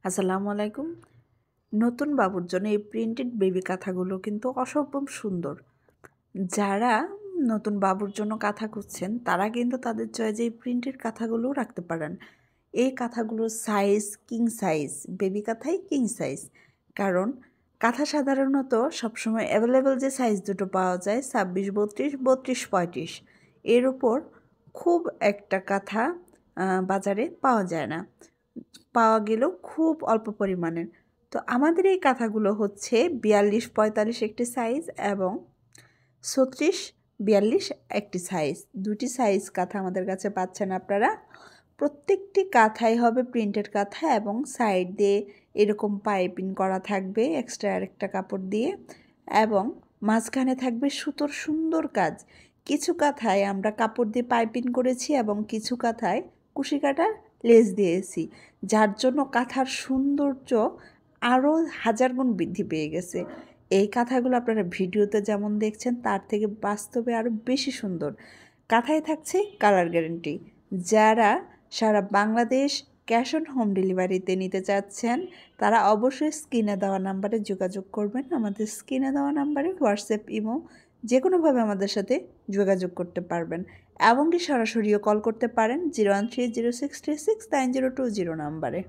আসসালামু আলাইকুম। নতুন বাবুর জন্য এই প্রিন্টেড বেবি কাঁথাগুলো কিন্তু অসম্ভব সুন্দর। যারা নতুন বাবুর জন্য কাঁথা খুঁজছেন তারা কিন্তু তাদের চয়েজে এই প্রিন্টেড কাঁথাগুলোও রাখতে পারেন। এই কাঁথাগুলোর সাইজ কিং সাইজ, বেবি কাঁথাই কিং সাইজ। কারণ কাঁথা সাধারণত সবসময় অ্যাভেলেবেল যে সাইজ দুটো পাওয়া যায় 26, 32, 32, 35, এর উপর খুব একটা কাঁথা বাজারে পাওয়া যায় না, পাওয়া গেলেও খুব অল্প পরিমাণের। তো আমাদের এই কাঁথাগুলো হচ্ছে 42, 45 একটি সাইজ এবং 36, 42 একটি সাইজ। দুটি সাইজ কাঁথা আমাদের কাছে পাচ্ছেন আপনারা। প্রত্যেকটি কাঁথাই হবে প্রিন্টেড কাঁথা এবং সাইড দিয়ে এরকম পাইপিং করা থাকবে এক্সট্রা আরেকটা কাপড় দিয়ে, এবং মাঝখানে থাকবে সুতোর সুন্দর কাজ। কিছু কাঁথায় আমরা কাপড় দিয়ে পাইপিং করেছি এবং কিছু কাঁথায় কুশি কাটার লেস দিয়েছি, যার জন্য কাঁথার সৌন্দর্য আরও 1000 গুণ বৃদ্ধি পেয়ে গেছে। এই কাঁথাগুলো আপনারা ভিডিওতে যেমন দেখছেন তার থেকে বাস্তবে আরও বেশি সুন্দর। কাঁথায় থাকছে কালার গ্যারেন্টি। যারা সারা বাংলাদেশ ক্যাশ অন হোম ডেলিভারিতে নিতে চাচ্ছেন তারা অবশ্যই স্ক্রিনে দেওয়া নাম্বারে যোগাযোগ করবেন। আমাদের স্ক্রিনে দেওয়া নাম্বারে হোয়াটসঅ্যাপ, ইমো যে কোনোভাবে আমাদের সাথে যোগাযোগ করতে পারবেন, এমনকি সরাসরিও কল করতে পারেন 01306369020 নাম্বারে।